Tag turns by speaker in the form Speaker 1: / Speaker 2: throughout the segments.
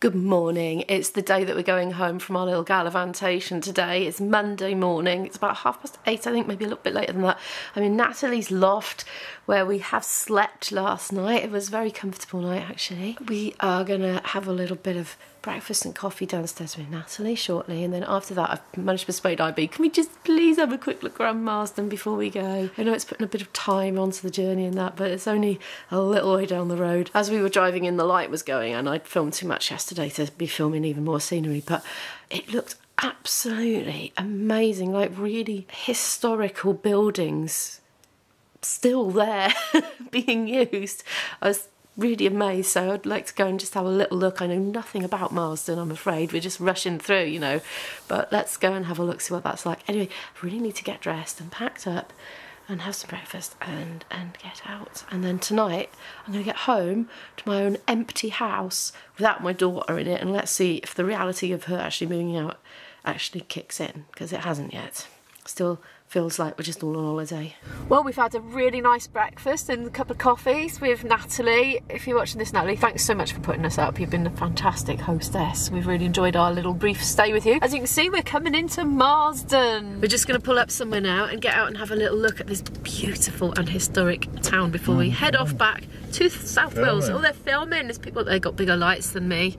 Speaker 1: Good morning. It's the day that we're going home from our little gallivantation today. It's Monday morning. It's about 8:30, I think, maybe a little bit later than that. I'm in Natalie's loft where we have slept last night. It was a very comfortable night, actually. We are going to have a little bit of breakfast and coffee downstairs with Natalie shortly, and then after that I've managed to persuade IB, can we just please have a quick look around Marsden before we go? I know it's putting a bit of time onto the journey and that, but it's only a little way down the road. As we were driving in, the light was going, and I'd filmed too much yesterday to be filming even more scenery, but it looked absolutely amazing, like really historical buildings still there being used. I was really amazed, so I'd like to go and just have a little look. I know nothing about Marsden, I'm afraid. We're just rushing through, you know, but let's go and have a look, see what that's like. Anyway, I really need to get dressed and packed up and have some breakfast and get out. And then tonight I'm going to get home to my own empty house without my daughter in it, and let's see if the reality of her actually moving out actually kicks in, because it hasn't yet. Still feels like we're just all on holiday. Well, we've had a really nice breakfast and a couple of coffees with Natalie. If you're watching this, Natalie, thanks so much for putting us up. You've been a fantastic hostess. We've really enjoyed our little brief stay with you. As you can see, we're coming into Marsden. We're just going to pull up somewhere now and get out and have a little look at this beautiful and historic town before we head off back to South Wales. Oh, they're filming. There's people, they've got bigger lights than me.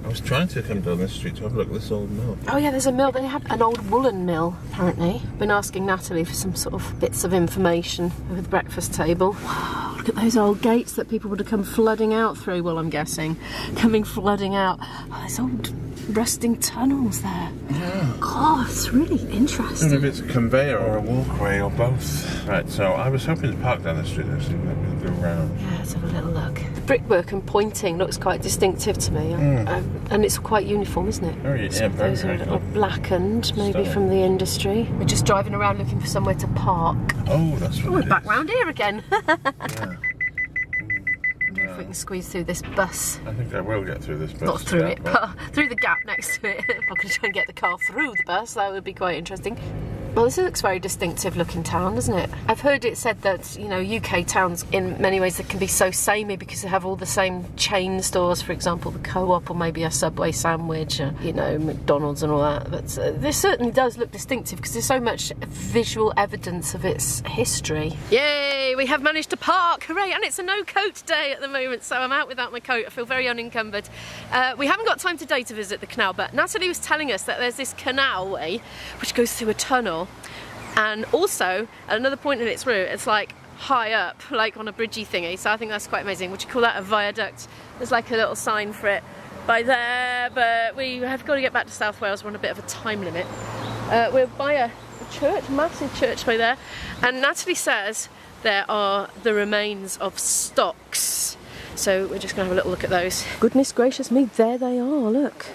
Speaker 2: I was trying to come down this street to have a look at this old mill.
Speaker 1: Oh yeah, there's a mill. They have an old woolen mill, apparently. Been asking Natalie for some sort of bits of information over the breakfast table. Wow, look at those old gates that people would have come flooding out through, well, I'm guessing. Coming flooding out. Oh, there's old rusting tunnels there.
Speaker 2: Yeah.
Speaker 1: God, it's really interesting.
Speaker 2: I don't know if it's a conveyor or a walkway or both. Right, so I was hoping to park down the street there, so let me go around.
Speaker 1: Yeah, let's have a little look. The brickwork and pointing looks quite distinctive to me. And it's quite uniform, isn't it?
Speaker 2: Very, yeah, very,
Speaker 1: those are a little
Speaker 2: cool.
Speaker 1: Blackened, maybe from the industry. We're just driving around looking for somewhere to park.
Speaker 2: Oh, that's what
Speaker 1: we're back round here again.
Speaker 2: Yeah.
Speaker 1: If we can squeeze through this bus.
Speaker 2: I think I will get through this bus.
Speaker 1: Not through it, but through the gap next to it. I'm not going to try and get the car through the bus, that would be quite interesting. Well, this looks very distinctive looking town, doesn't it? I've heard it said that, you know, UK towns in many ways that can be so samey because they have all the same chain stores, for example, the Co-op or maybe a Subway sandwich, you know, McDonald's and all that. But this certainly does look distinctive because there's so much visual evidence of its history. Yay, we have managed to park, hooray, and it's a no coat day at the moment, so I'm out without my coat. I feel very unencumbered. We haven't got time today to visit the canal, but Natalie was telling us that there's this canal way which goes through a tunnel. And also, at another point in its route, it's like high up, like on a bridgey thingy, so I think that's quite amazing. Would you call that a viaduct? There's like a little sign for it by there, but we have got to get back to South Wales. We're on a bit of a time limit. We're by a church, massive church by there, and Natalie says there are the remains of stocks. So we're just going to have a little look at those. Goodness gracious me, there they are, look.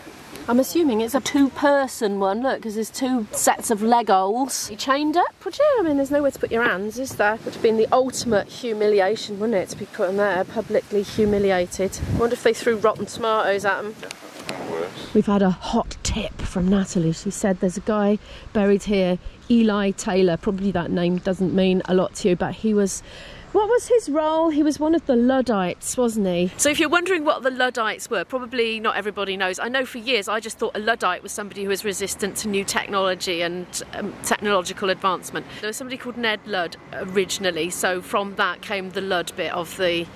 Speaker 1: I'm assuming it's a two-person one, look, because there's two sets of Legos. You chained up, would you? I mean, there's nowhere to put your hands, is there? Would have been the ultimate humiliation, wouldn't it, to be put in there, publicly humiliated. I wonder if they threw rotten tomatoes at them. We've had a hot tip from Natalie. She said there's a guy buried here, Enoch Taylor. Probably that name doesn't mean a lot to you, but he was... What was his role? He was one of the Ludites, wasn't he? So if you're wondering what the Ludites were, probably not everybody knows. I know for years I just thought a Luddite was somebody who was resistant to new technology and technological advancement. There was somebody called Ned Ludd originally, so from that came the Ludd bit of the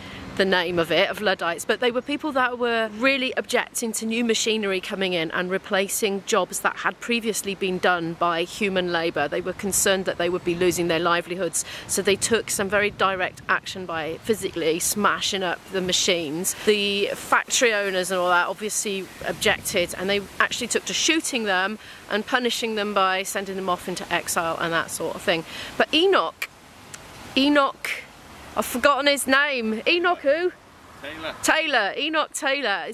Speaker 1: name of it, of Luddites, but they were people that were really objecting to new machinery coming in and replacing jobs that had previously been done by human labour. They were concerned that they would be losing their livelihoods, so they took some very direct action by physically smashing up the machines. The factory owners and all that obviously objected, and they actually took to shooting them and punishing them by sending them off into exile and that sort of thing. But Enoch, I've forgotten his name. Enoch who? Taylor. Enoch Taylor.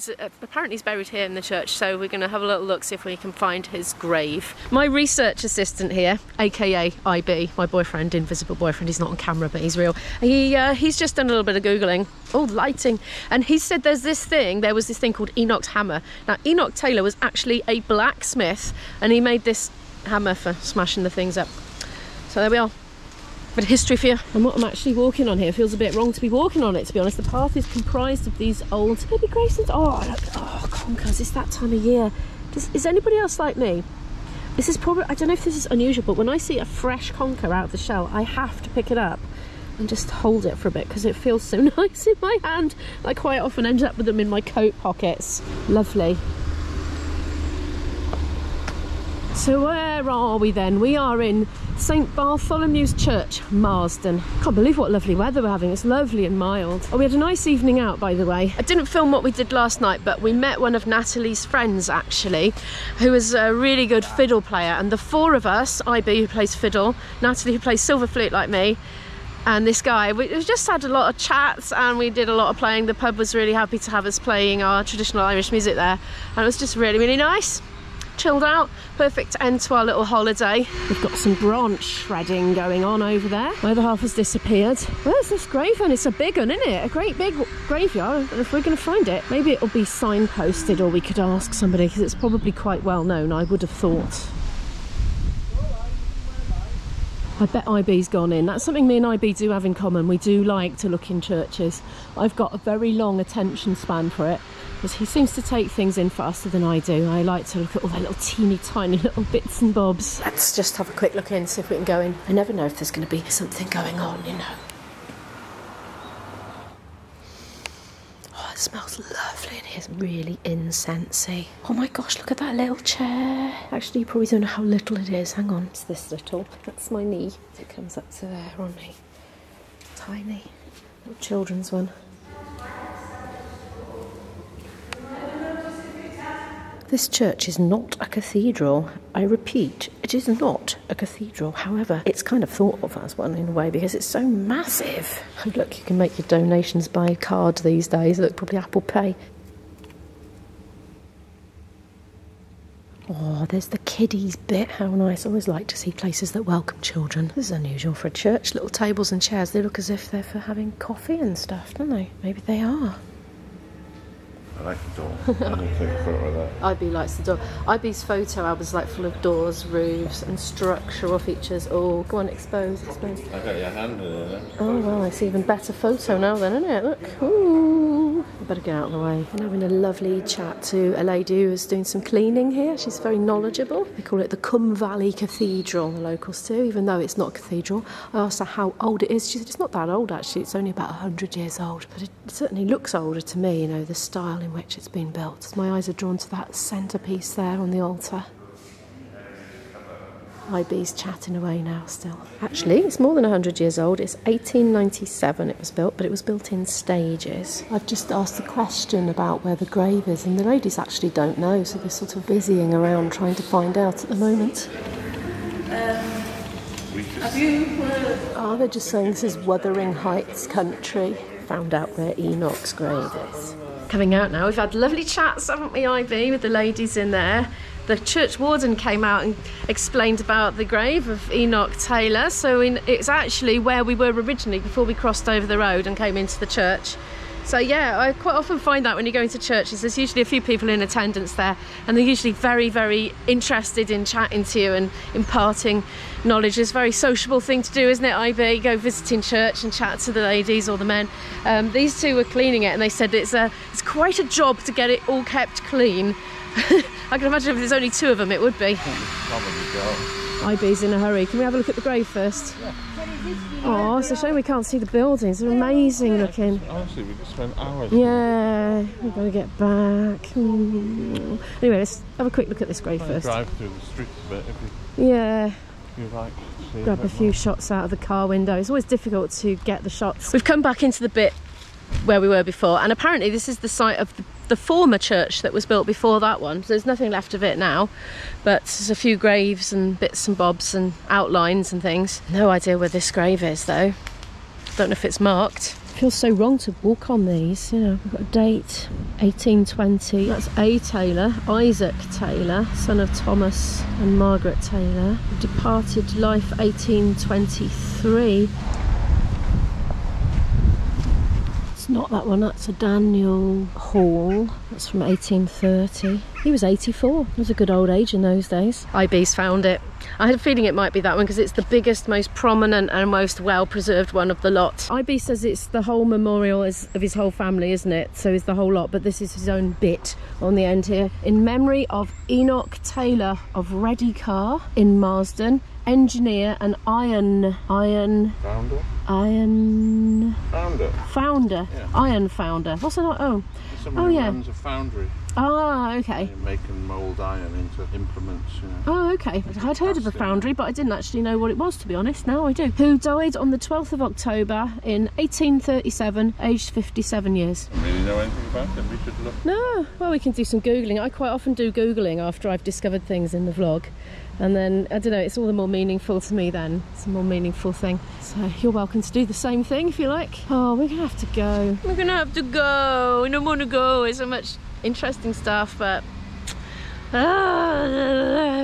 Speaker 1: Apparently he's buried here in the church, so we're going to have a little look, see if we can find his grave. My research assistant here, aka IB, my boyfriend, invisible boyfriend, he's not on camera but he's real. He's just done a little bit of Googling. Oh, lighting. And he said there was this thing called Enoch's hammer. Now, Enoch Taylor was actually a blacksmith, and he made this hammer for smashing the things up. So there we are. Bit of history for you. And what I'm actually walking on here feels a bit wrong to be walking on it, to be honest. The path is comprised of these old baby gravestones. Oh, look, oh, conkers, it's that time of year. Is anybody else like me? This is probably, I don't know if this is unusual, but when I see a fresh conker out of the shell, I have to pick it up and just hold it for a bit because it feels so nice in my hand. I quite often end up with them in my coat pockets. Lovely. So where are we then? We are in St Bartholomew's Church, Marsden. Can't believe what lovely weather we're having. It's lovely and mild. Oh, we had a nice evening out, by the way. I didn't film what we did last night, but we met one of Natalie's friends, actually, who is a really good fiddle player. And the four of us, IB, who plays fiddle, Natalie, who plays silver flute like me, and this guy, we just had a lot of chats and we did a lot of playing. The pub was really happy to have us playing our traditional Irish music there. And it was just really, really nice. Chilled out, perfect end to our little holiday. We've got some branch shredding going on over there. My other half has disappeared. Where's this grave then? It's a big one, isn't it? A great big graveyard. I don't know if we're going to find it. Maybe it'll be signposted or we could ask somebody because it's probably quite well known, I would have thought. I bet IB's gone in. That's something me and IB do have in common. We do like to look in churches. I've got a very long attention span for it because he seems to take things in faster than I do. I like to look at all the little teeny tiny little bits and bobs. Let's just have a quick look in, see if we can go in. I never know if there's going to be something going on, you know. Oh, it smells lovely in here. It's really incensey. Oh my gosh, look at that little chair. Actually, you probably don't know how little it is. Hang on, it's this little. That's my knee. It comes up to there on me. Tiny. Little children's one. This church is not a cathedral. I repeat, it is not a cathedral. However, it's kind of thought of as one in a way because it's so massive. And look, you can make your donations by card these days. Look, probably Apple Pay. Oh, there's the kiddies bit. How nice. I always like to see places that welcome children. This is unusual for a church. Little tables and chairs. They look as if they're for having coffee and stuff, don't they? Maybe they are.
Speaker 2: I like the door. I'm going to take a photo of that.
Speaker 1: IB likes the door. IB's photo album's like full of doors, roofs and structural features. Oh, go on, expose.
Speaker 2: I got your hand in it.
Speaker 1: Oh, well, it's even better photo now then, isn't it? Look. Ooh. I better get out of the way. I'm having a lovely chat to a lady who is doing some cleaning here. She's very knowledgeable. They call it the Cum Valley Cathedral, the locals do, even though it's not a cathedral. I asked her how old it is. She said it's not that old, actually. It's only about 100 years old. But it certainly looks older to me, you know, the style in which it's been built. My eyes are drawn to that centrepiece there on the altar. IB's chatting away now still. Actually, it's more than 100 years old. It's 1897 it was built, but it was built in stages. I've just asked the question about where the grave is, and the ladies actually don't know, so they're sort of busying around trying to find out at the moment. Have you heard? Oh, they're just saying this is Wuthering Heights country. Found out where Enoch's grave is. Coming out now, we've had lovely chats, haven't we, IB, with the ladies in there. The church warden came out and explained about the grave of Enoch Taylor. So it's actually where we were originally before we crossed over the road and came into the church. So yeah, I quite often find that when you go into churches, there's usually a few people in attendance there, and they're usually very, very interested in chatting to you and imparting knowledge. It's a very sociable thing to do, isn't it, IB? Go visiting church and chat to the ladies or the men. These two were cleaning it, and they said it's quite a job to get it all kept clean. I can imagine if there's only two of them, it would be. IB's in a hurry. Can we have a look at the grave first? Yeah. Oh, it's a shame we can't see the buildings. They're amazing looking.
Speaker 2: Honestly, we could spend hours.
Speaker 1: Yeah, we've got to get back. Anyway, let's have a quick look at this grave first.
Speaker 2: Drive through the streets a bit if you like.
Speaker 1: Grab a few shots out of the car window. It's always difficult to get the shots. We've come back into the bit where we were before, and apparently this is the site of the former church that was built before that one. So there's nothing left of it now, but there's a few graves and bits and bobs and outlines and things. No idea where this grave is though. Don't know if it's marked. It feels so wrong to walk on these, you know. We've got a date, 1820. That's A. Taylor, Isaac Taylor, son of Thomas and Margaret Taylor. Departed life 1823. That's not that one, that's a Daniel Hall. That's from 1830. He was 84. He was a good old age in those days. IB's found it. I had a feeling it might be that one because it's the biggest, most prominent and most well-preserved one of the lot. IB says it's the whole memorial of his whole family, isn't it? So is the whole lot, but this is his own bit on the end here. In memory of Enoch Taylor of Reddy Car in Marsden, engineer and iron founder. Yeah. Iron founder. What's that? Oh, yeah.
Speaker 2: Runs a foundry.
Speaker 1: Ah, okay.
Speaker 2: They make and mould iron into implements, you know.
Speaker 1: Oh, okay. I'd heard of a foundry, but I didn't actually know what it was, to be honest. Now I do. Who died on the 12th of October in 1837, aged 57 years.
Speaker 2: Don't really know anything about them. We should look.
Speaker 1: No. Well, we can do some Googling. I quite often do Googling after I've discovered things in the vlog. And then, I don't know, it's all the more meaningful to me then. It's a more meaningful thing. So you're welcome to do the same thing if you like. Oh, we're going to have to go. We're going to have to go. I don't want to go. There's so much interesting stuff, but...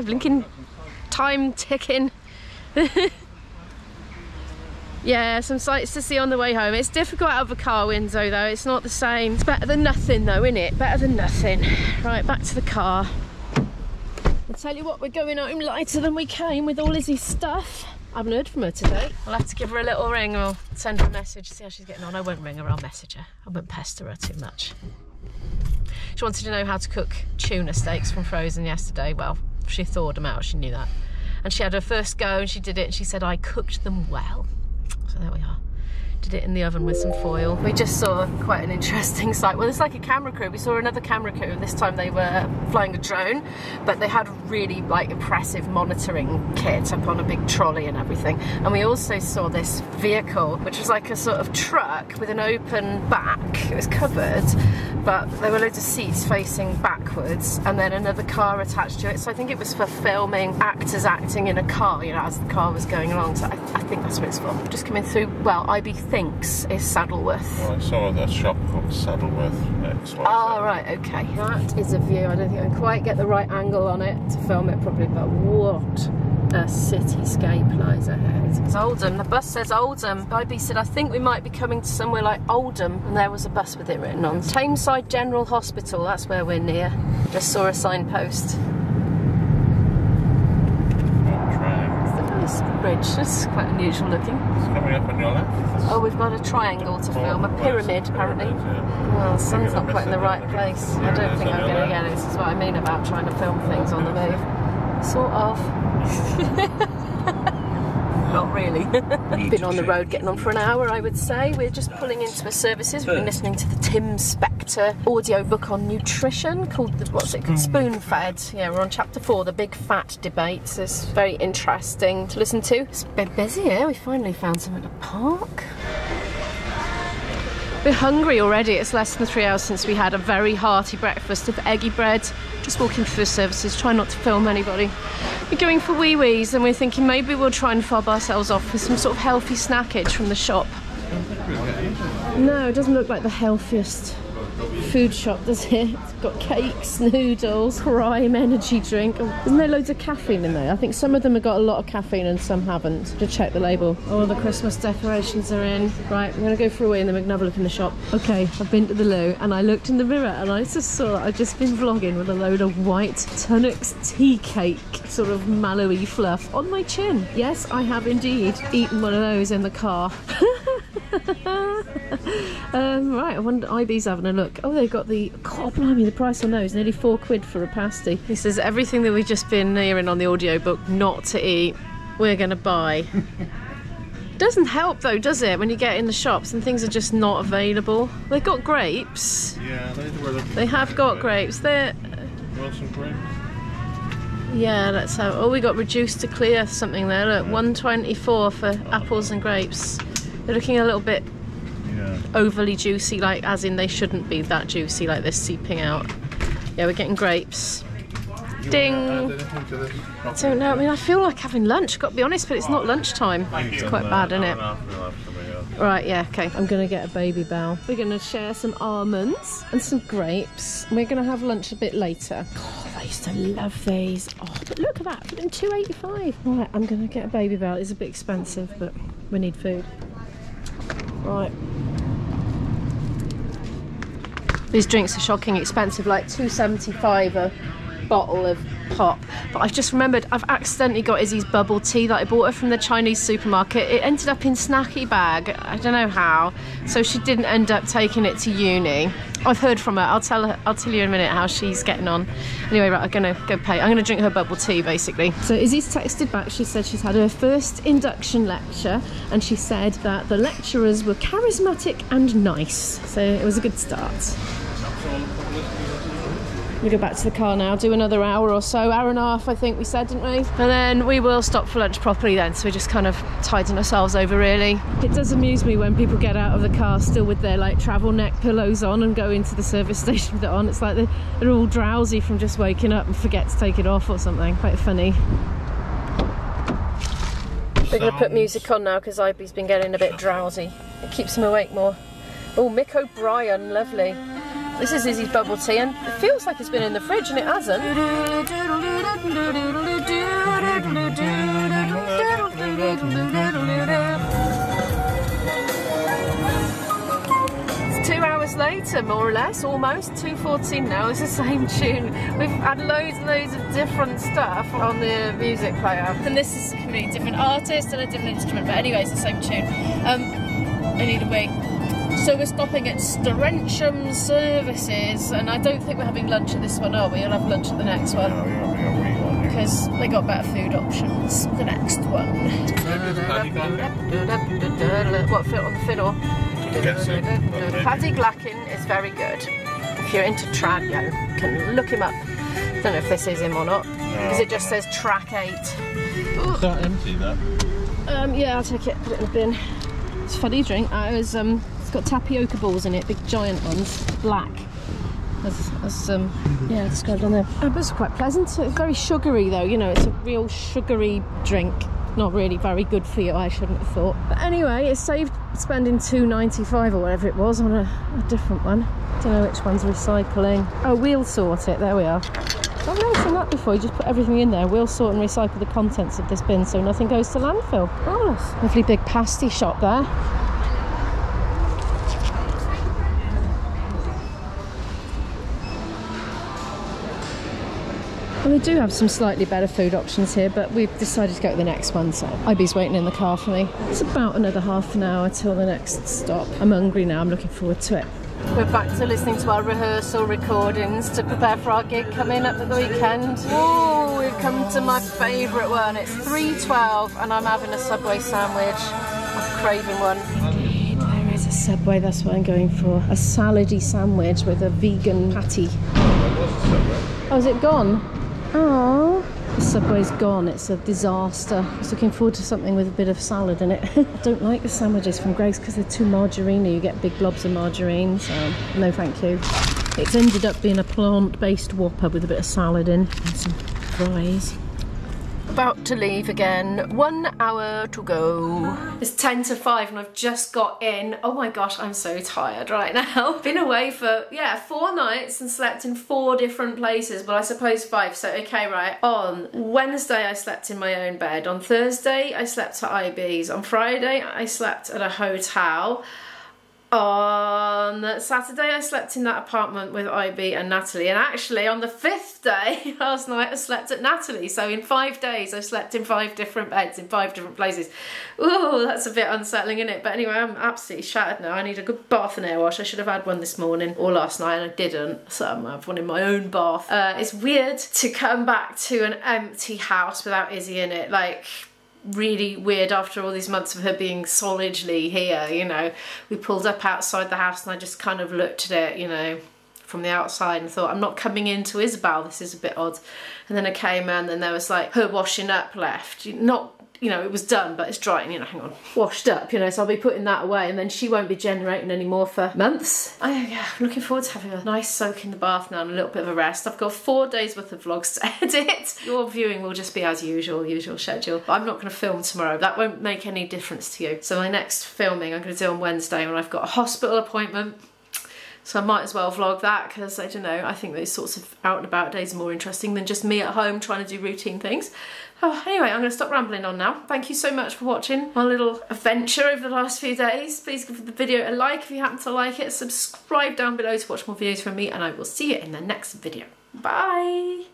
Speaker 1: blinking time ticking. Yeah, some sights to see on the way home. It's difficult out of a car window though. It's not the same. It's better than nothing though, isn't it? Better than nothing. Right, back to the car. I'll tell you what, we're going home lighter than we came with all Lizzie's stuff. I haven't heard from her today. I'll have to give her a little ring or send her a message, see how she's getting on. I won't ring her, I'll message her. I won't pester her too much. She wanted to know how to cook tuna steaks from frozen yesterday. Well, she thawed them out, she knew that. And she had her first go and she did it and she said, I cooked them well. So there we are. Did it in the oven with some foil. We just saw quite an interesting sight. Well, it's like a camera crew. We saw another camera crew, and this time they were flying a drone, but they had really like impressive monitoring kit up on a big trolley and everything. And we also saw this vehicle, which was like a sort of truck with an open back. It was covered, but there were loads of seats facing backwards, and then another car attached to it. So I think it was for filming actors acting in a car, you know, as the car was going along. So I think that's what it's for. Just coming through, well, IB thinks is Saddleworth.
Speaker 2: Well, I saw that shop called Saddleworth next one.
Speaker 1: Oh, right, okay. That is a view. I don't think I can quite get the right angle on it to film it properly, but what a cityscape lies ahead. It's Oldham. The bus says Oldham. IB said, I think we might be coming to somewhere like Oldham, and there was a bus with it written on. Tameside General Hospital, that's where we're near. Just saw a signpost. Bridge. It's quite unusual looking.
Speaker 2: It's coming up on your left.
Speaker 1: Oh, we've got a triangle to film, a pyramid apparently. Well, the sun's not quite in the right place. I don't think I'm going to get it. This is what I mean about trying to film things on the move. Sort of. Not really. Been on the road getting on for an hour, I would say. We're just pulling into the services. We've been listening to the Tim Spector audiobook on nutrition called, what's it called? Spoon Fed. Yeah, we're on chapter 4, the big fat debate. So it's very interesting to listen to. It's a bit busy here. We finally found something to park. We're hungry already. It's less than 3 hours since we had a very hearty breakfast of eggy bread. Just walking through the services, trying not to film anybody. We're going for wee-wees and we're thinking maybe we'll try and fob ourselves off with some sort of healthy snackage from the shop. No, it doesn't look like the healthiest food shop, does it? It's got cakes, noodles, prime energy drink. Isn't there loads of caffeine in there? I think some of them have got a lot of caffeine and some haven't. Just check the label. All the Christmas decorations are in. Right, I'm going to go for a wee and then we can have a look in the shop. Okay, I've been to the loo and I looked in the mirror and I just saw I'd just been vlogging with a load of white Tunnocks tea cake, sort of mallowy fluff on my chin. Yes, I have indeed eaten one of those in the car. Right, I wonder, IB's having a look. Oh, they've got the, God blimey, the price on those, nearly £4 for a pasty. He says everything that we've just been hearing on the audiobook not to eat, we're going to buy. Doesn't help though, does it, when you get in the shops and things are just not available? They've got grapes.
Speaker 2: Yeah,
Speaker 1: they have got grapes. They're...
Speaker 2: You want some grapes?
Speaker 1: Yeah, let's have... Oh, we got reduced to clear something there. Look, £1.24 for apples and grapes. They're looking a little bit overly juicy, like as in they shouldn't be that juicy, like they're seeping out. Yeah, we're getting grapes. Ding! I don't know, I mean, I feel like having lunch, got to be honest, but it's not lunchtime. It's quite bad, isn't it? Right, yeah, okay. I'm going to get a baby bowl. We're going to share some almonds and some grapes. We're going to have lunch a bit later. God, I used to love these. Oh, but look at that, for them £2.85. Right, I'm going to get a baby bowl. It's a bit expensive, but we need food. Right. These drinks are shocking expensive, like $2.75 a bottle of pop. But I've just remembered I've accidentally got Izzy's bubble tea that I bought her from the Chinese supermarket. It ended up in snacky bag. I don't know how. So she didn't end up taking it to uni. I've heard from her. I'll tell you in a minute how she's getting on. Anyway, right, I'm gonna go pay. I'm gonna drink her bubble tea basically. So Izzy's texted back. She said she's had her first induction lecture and she said that the lecturers were charismatic and nice. So it was a good start. We go back to the car now, do another hour or so, hour and a half I think we said, didn't we? And then we will stop for lunch properly then, so we're just kind of tidying ourselves over really. It does amuse me when people get out of the car still with their like travel neck pillows on and go into the service station with it on. It's like they're all drowsy from just waking up and forget to take it off or something. Quite funny. We're going to put music on now because Ivy's been getting a bit drowsy. It keeps him awake more. Oh, Mick O'Brien, lovely. This is Izzy's bubble tea and it feels like it's been in the fridge and it hasn't. It's 2 hours later, more or less, almost, 2:14 now. It's the same tune. We've had loads and loads of different stuff on the music player. And this is a completely different artist and a different instrument, but anyway, it's the same tune. I need a wee. So we're stopping at Sterensham Services, and I don't think we're having lunch at this one, are we? We'll have lunch at the next one.
Speaker 2: No, you're having a wee one.
Speaker 1: Because they got better food options. The next one. What, on the fiddle? Paddy Glackin is very good. If you're into trad, you can look him up. Don't know if this is him or not, because it just says track 8.
Speaker 2: Is that empty, that?
Speaker 1: Yeah, I'll take it, put it in the bin. It's a funny drink. It's got tapioca balls in it, big giant ones, black. Yeah, described on there. But it's quite pleasant. It's very sugary though, you know, it's a real sugary drink. Not really very good for you, I shouldn't have thought. But anyway, it saved spending $2.95 or whatever it was on a different one. Don't know which one's recycling. Oh, we'll sort it, there we are. I've never seen that before, you just put everything in there. We'll sort and recycle the contents of this bin so nothing goes to landfill. Oh, lovely big pasty shop there. Well, they do have some slightly better food options here, but we've decided to go to the next one, so Ivy's waiting in the car for me. It's about another half an hour till the next stop. I'm hungry now, I'm looking forward to it. We're back to listening to our rehearsal recordings to prepare for our gig coming up at the weekend. Oh, we've come to my favourite one. It's 3:12 and I'm having a Subway sandwich. I'm craving one. There is a Subway, that's what I'm going for. A salady sandwich with a vegan patty. Oh, is it gone? Oh, the Subway's gone. It's a disaster. I was looking forward to something with a bit of salad in it. I don't like the sandwiches from Greggs because they're too margarine-y. You get big blobs of margarine, so no thank you. It's ended up being a plant-based Whopper with a bit of salad in and some fries. About to leave again. 1 hour to go. It's 10 to 5 and I've just got in. Oh my gosh, I'm so tired right now. Been away for, yeah, 4 nights and slept in 4 different places, but I suppose 5, so okay, right. On Wednesday, I slept in my own bed. On Thursday, I slept at IB's. On Friday, I slept at a hotel. On Saturday, I slept in that apartment with IB and Natalie, and actually on the 5th day last night I slept at Natalie. So in 5 days I slept in 5 different beds in 5 different places. Ooh, that's a bit unsettling, isn't it? But anyway, I'm absolutely shattered now. I need a good bath and air wash. I should have had one this morning or last night and I didn't, so I'm gonna have one in my own bath. It's weird to come back to an empty house without Izzy in it, like really weird after all these months of her being solidly here, you know. We pulled up outside the house and I just kind of looked at it, you know, from the outside and thought, I'm not coming into Isabel, this is a bit odd. And then I came in and there was like her washing up left, not, you know, it was done but it's drying, you know, hang on, washed up, you know, so I'll be putting that away and then she won't be generating anymore for months. Yeah, I'm looking forward to having a nice soak in the bath now and a little bit of a rest. I've got 4 days worth of vlogs to edit. Your viewing will just be as usual, usual schedule. But I'm not going to film tomorrow, that won't make any difference to you. So my next filming I'm going to do on Wednesday when I've got a hospital appointment So I might as well vlog that, because I don't know, I think those sorts of out and about days are more interesting than just me at home trying to do routine things. Oh, anyway, I'm going to stop rambling on now. Thank you so much for watching my little adventure over the last few days. Please give the video a like if you happen to like it. Subscribe down below to watch more videos from me, and I will see you in the next video. Bye!